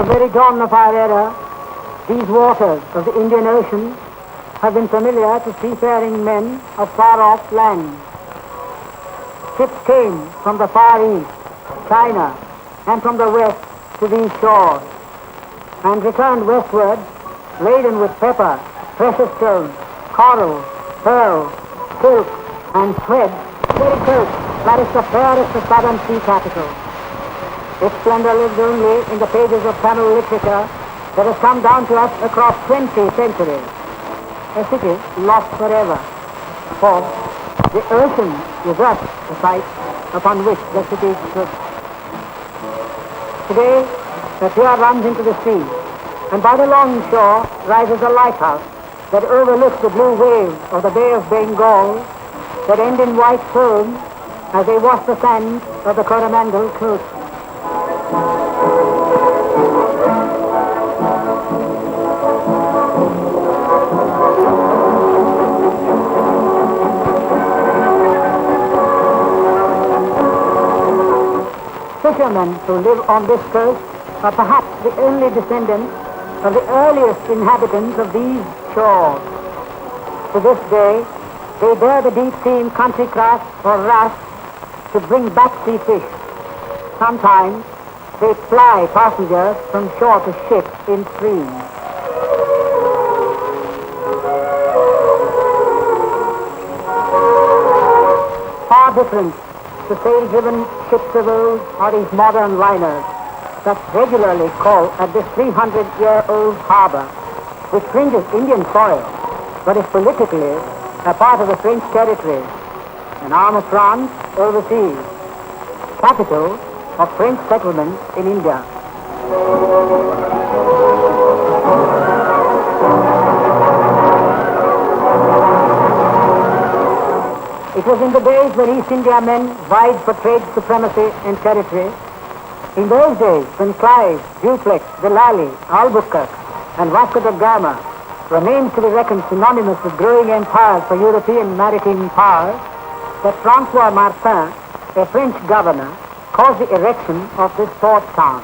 the very dawn of our era, these waters of the Indian Ocean have been familiar to seafaring men of far-off lands. Ships came from the Far East, China, and from the West to these shores, and returned westward laden with pepper, precious stones, coral, pearl, silk, and thread, very silk, that is the fairest of southern sea capitals. Its splendor lives only in the pages of Tamil literature that has come down to us across 20 centuries. A city lost forever, for the ocean usurped the site upon which the city stood. Today, the pier runs into the sea, and by the long shore rises a lighthouse that overlooks the blue waves of the Bay of Bengal that end in white foam as they wash the sands of the Coromandel coast. Fishermen who live on this coast are perhaps the only descendants of the earliest inhabitants of these shores. To this day, they bear the deep-sea country craft or raft to bring back sea fish. Sometimes they fly passengers from shore to ship in streams. Far different to sail-driven ships of old are these modern liners that regularly call at this 300-year-old harbor, which fringes Indian soil, but is politically a part of the French territory, an arm of France overseas, capital of French settlement in India. It was in the days when East India men vied for trade supremacy and territory. In those days, when Clive, Dupleix, Delali, Albuquerque, and Vasco da Gama were names to be reckoned synonymous with growing empires for European maritime powers, that Francois Martin, a French governor, caused the erection of this port town.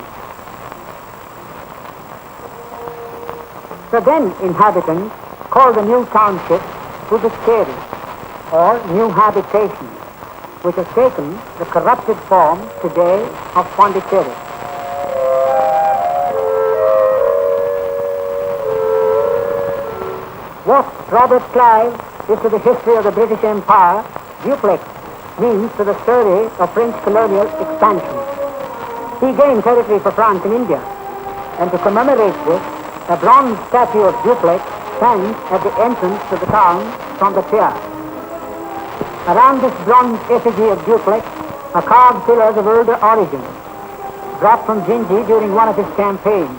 The then inhabitants called the new township Puducherry, or New Habitation, which has taken the corrupted form today of Pondicherry. What Robert Clive is to the history of the British Empire, Dupleix means to the story of French colonial expansion. He gained territory for France in India, and to commemorate this, a bronze statue of Dupleix stands at the entrance to the town from the pier. Around this bronze effigy of Dupleix are carved pillars of older origin, brought from Gingy during one of his campaigns.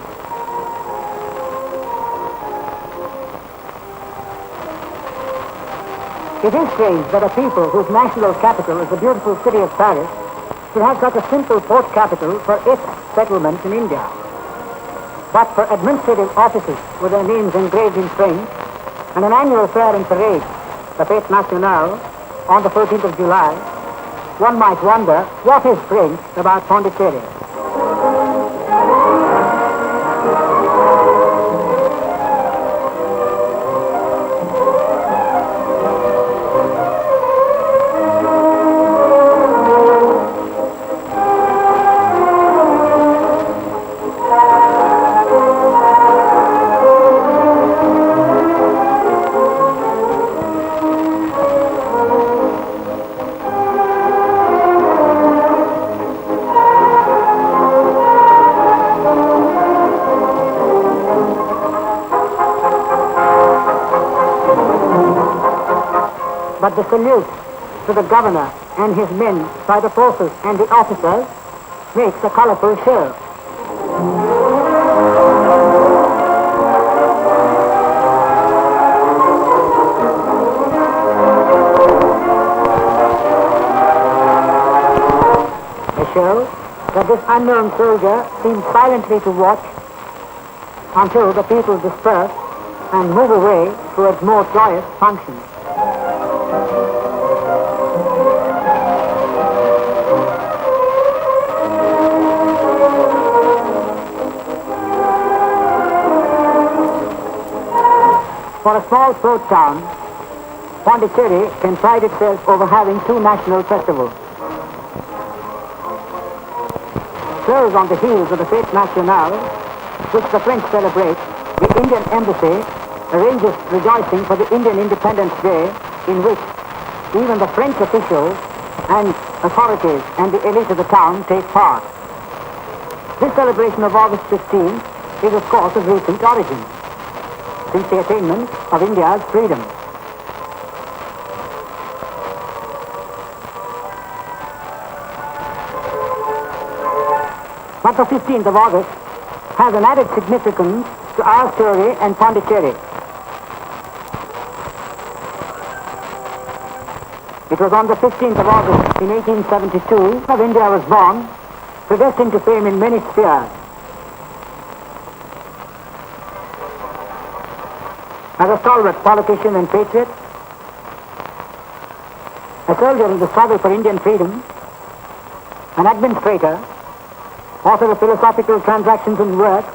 It is strange that a people whose national capital is the beautiful city of Paris should have such a simple port capital for its settlement in India. But for administrative offices with their names engraved in French and an annual fair and parade, the Fête Nationale, on the 14th of July, one might wonder what is French about Pondicherry. But the salute to the governor and his men by the forces and the officers makes a colorful show. A show that this unknown soldier seems silently to watch until the people disperse and move away towards more joyous functions. For a small port town, Pondicherry can pride itself over having two national festivals. Close on the heels of the Fête Nationale, which the French celebrate, the Indian Embassy arranges rejoicing for the Indian Independence Day, in which even the French officials and authorities and the elite of the town take part. This celebration of August 15th is of course of recent origin, since the attainment of India's freedom. But the 15th of August has an added significance to our story and Pondicherry. It was on the 15th of August in 1872 that India was born, predestined to fame in many spheres. As a stalwart politician and patriot, a soldier in the struggle for Indian freedom, an administrator, author of philosophical transactions and works,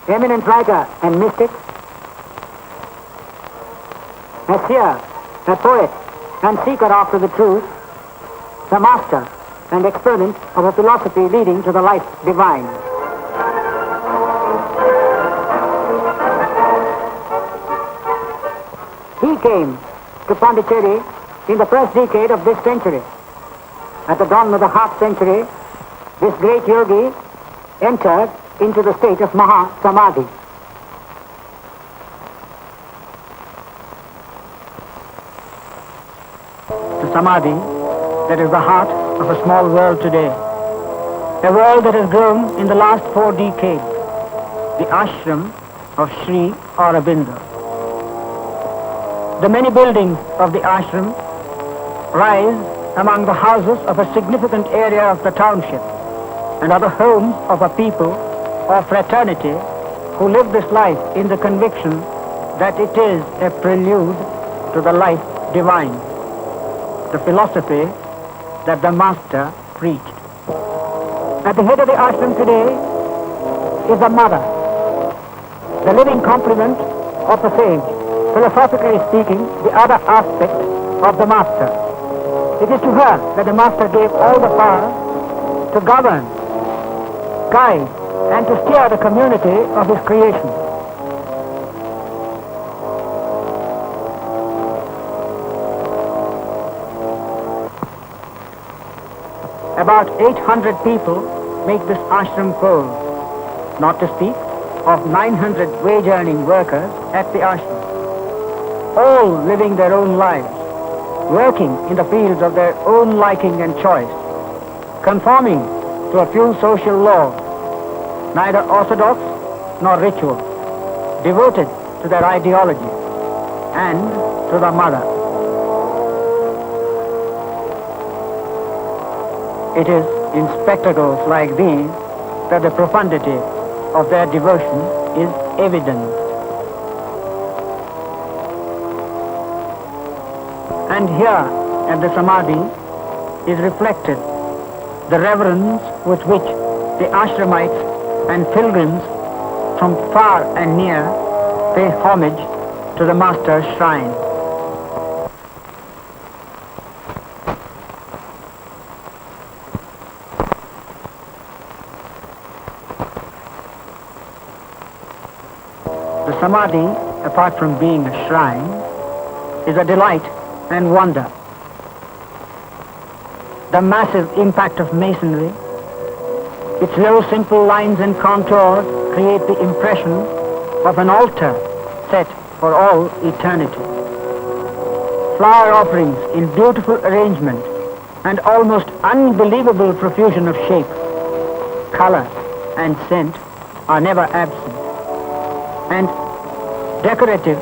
eminent writer and mystic, a seer, a poet, and seeker after the truth, the master and exponent of a philosophy leading to the life divine. He came to Pondicherry in the first decade of this century. At the dawn of the half century, this great yogi entered into the state of Maha Samadhi. The Samadhi, that is the heart of a small world today, a world that has grown in the last 4 decades, the Ashram of Sri Aurobindo. The many buildings of the ashram rise among the houses of a significant area of the township and are the homes of a people or fraternity who live this life in the conviction that it is a prelude to the life divine, the philosophy that the Master preached. At the head of the ashram today is a mother, the living complement of the sage, philosophically speaking, the other aspect of the Master. It is to her that the Master gave all the power to govern, guide, and to steer the community of his creation. About 800 people make this ashram fold, not to speak of 900 wage-earning workers at the ashram, all living their own lives, working in the fields of their own liking and choice, conforming to a few social laws, neither orthodox nor ritual, devoted to their ideology and to the mother. It is in spectacles like these that the profundity of their devotion is evident. And here at the Samadhi is reflected the reverence with which the ashramites and pilgrims from far and near pay homage to the Master's shrine. The Samadhi, apart from being a shrine, is a delight and wonder. The massive impact of masonry, its low simple lines and contours create the impression of an altar set for all eternity. Flower offerings in beautiful arrangement and almost unbelievable profusion of shape, color, and scent are never absent. And decorative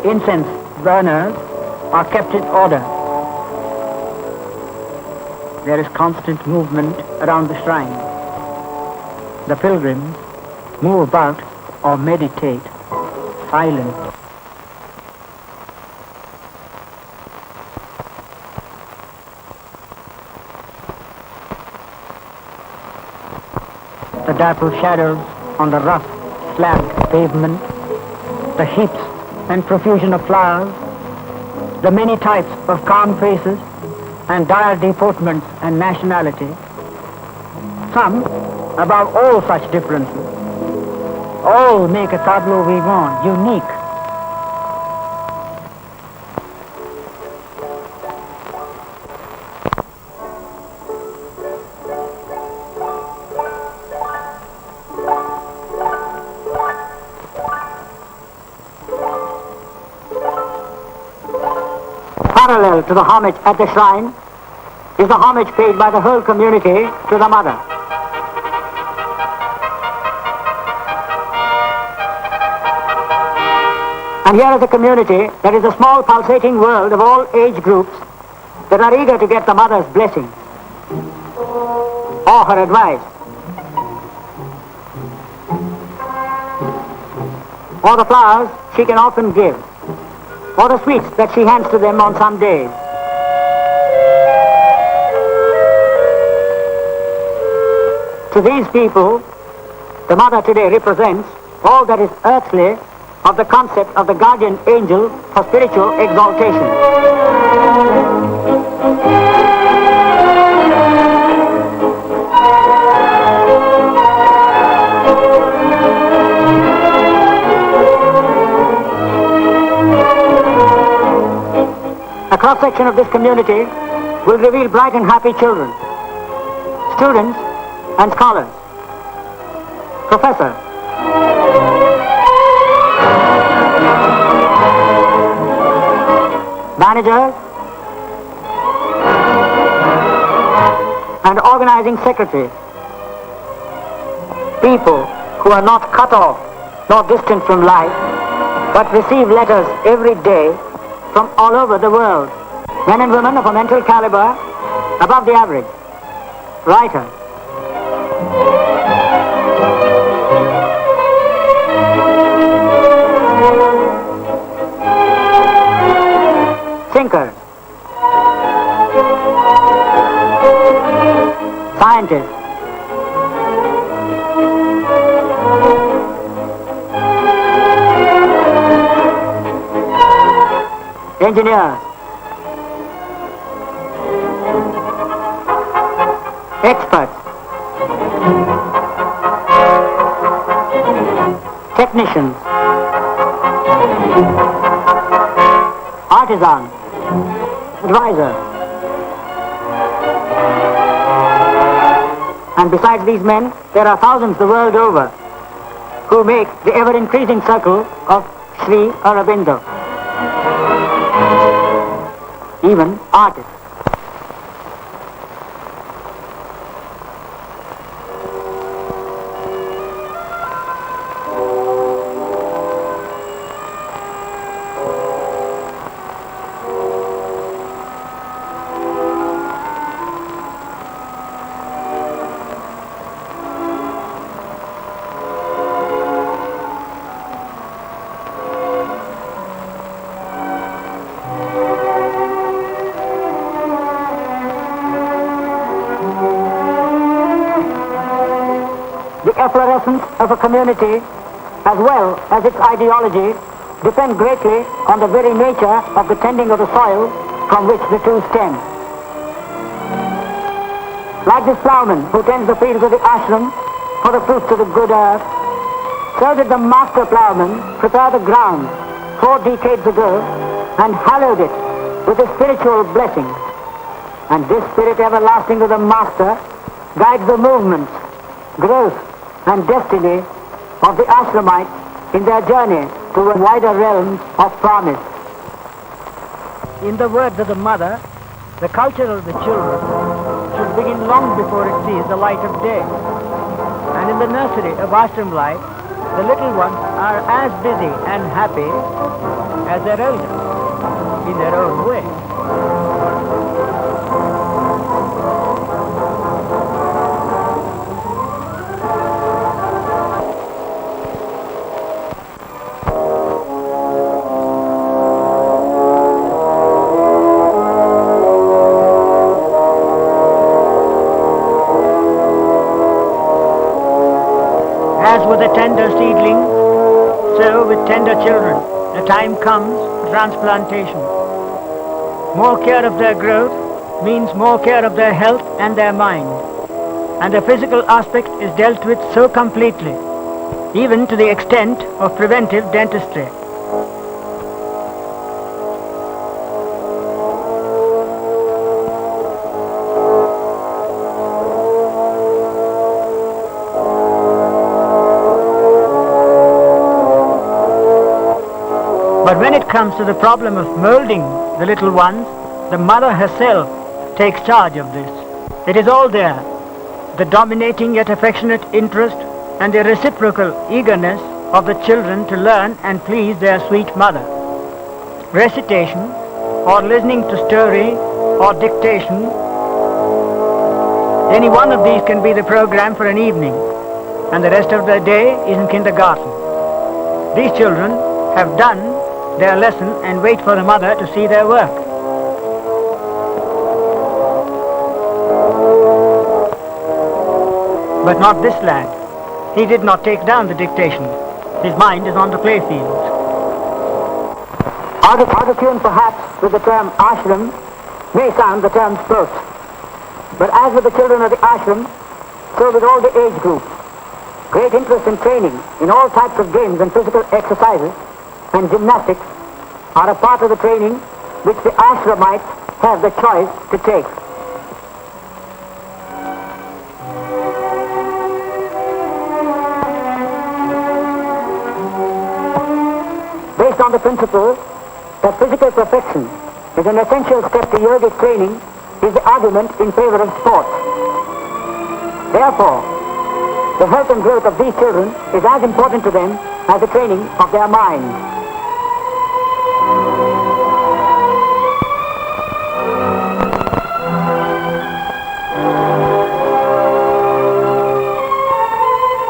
incense burners are kept in order. There is constant movement around the shrine. The pilgrims move about or meditate silent. The dapple shadows on the rough, slabbed pavement the heaps and profusion of flowers, the many types of calm faces and dire deportments and nationality, some, above all such differences, all make a tableau vivant, unique. Parallel to the homage at the shrine is the homage paid by the whole community to the mother. And here is a community that is a small pulsating world of all age groups that are eager to get the mother's blessing or her advice, or the flowers she can often give, or the sweets that she hands to them on some days. To these people, the mother today represents all that is earthly of the concept of the guardian angel for spiritual exaltation. A cross-section of this community will reveal bright and happy children, students and scholars, professors, managers, and organizing secretaries, people who are not cut off nor distant from life, but receive letters every day from all over the world, men and women of a mental caliber above the average, writers, thinkers, scientists, engineers, experts, technicians, artisans, advisors. And besides these men, there are thousands the world over who make the ever-increasing circle of Sri Aurobindo. Even artists. The efflorescence of a community, as well as its ideology, depend greatly on the very nature of the tending of the soil from which the two stem. Like this plowman who tends the fields of the ashram for the fruits of the good earth, so did the master plowman prepare the ground 4 decades ago and hallowed it with a spiritual blessing. And this spirit everlasting of the master guides the movements, growth, and destiny of the Ashramites in their journey to a wider realm of promise. In the words of the mother, the culture of the children should begin long before it sees the light of day. And in the nursery of ashram life, the little ones are as busy and happy as their elders in their own way. As with a tender seedling, so so with tender children, the time comes for transplantation. More care of their growth means more care of their health and their mind. And the physical aspect is dealt with so completely, even to the extent of preventive dentistry. But when it comes to the problem of molding the little ones, the mother herself takes charge of this. It is all there, the dominating yet affectionate interest and the reciprocal eagerness of the children to learn and please their sweet mother. Recitation, or listening to story, or dictation, any one of these can be the program for an evening, and the rest of the day is in kindergarten. These children have done their lesson and wait for the mother to see their work. But not this lad. He did not take down the dictation. His mind is on the playfield. Out of tune perhaps with the term ashram may sound the term sport. But as with the children of the ashram, so with all the age groups, great interest in training in all types of games and physical exercises and gymnastics are a part of the training which the ashramites have the choice to take. Based on the principle that physical perfection is an essential step to yogic training is the argument in favor of sport. Therefore, the health and growth of these children is as important to them as the training of their minds.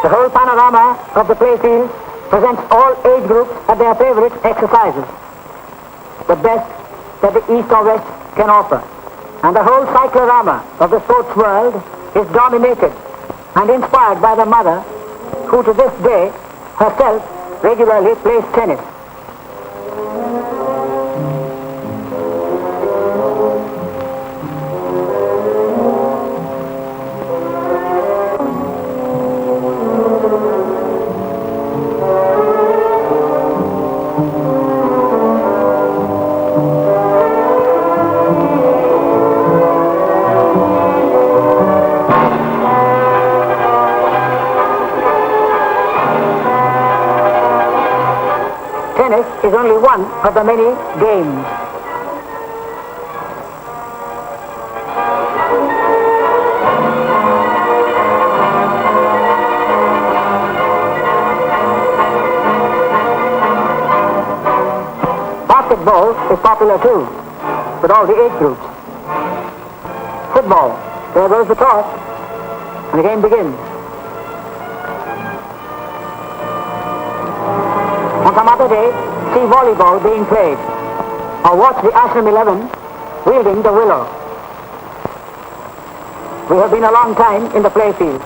The whole panorama of the playfield presents all age groups at their favorite exercises, the best that the East or West can offer. And the whole cyclorama of the sports world is dominated and inspired by the mother who to this day herself regularly plays tennis. Tennis is only one of the many games. Basketball is popular too, with all the age groups. Football, there goes the toss, and the game begins. On some other day, see volleyball being played, or watch the Ashram 11 wielding the willow. We have been a long time in the playfield.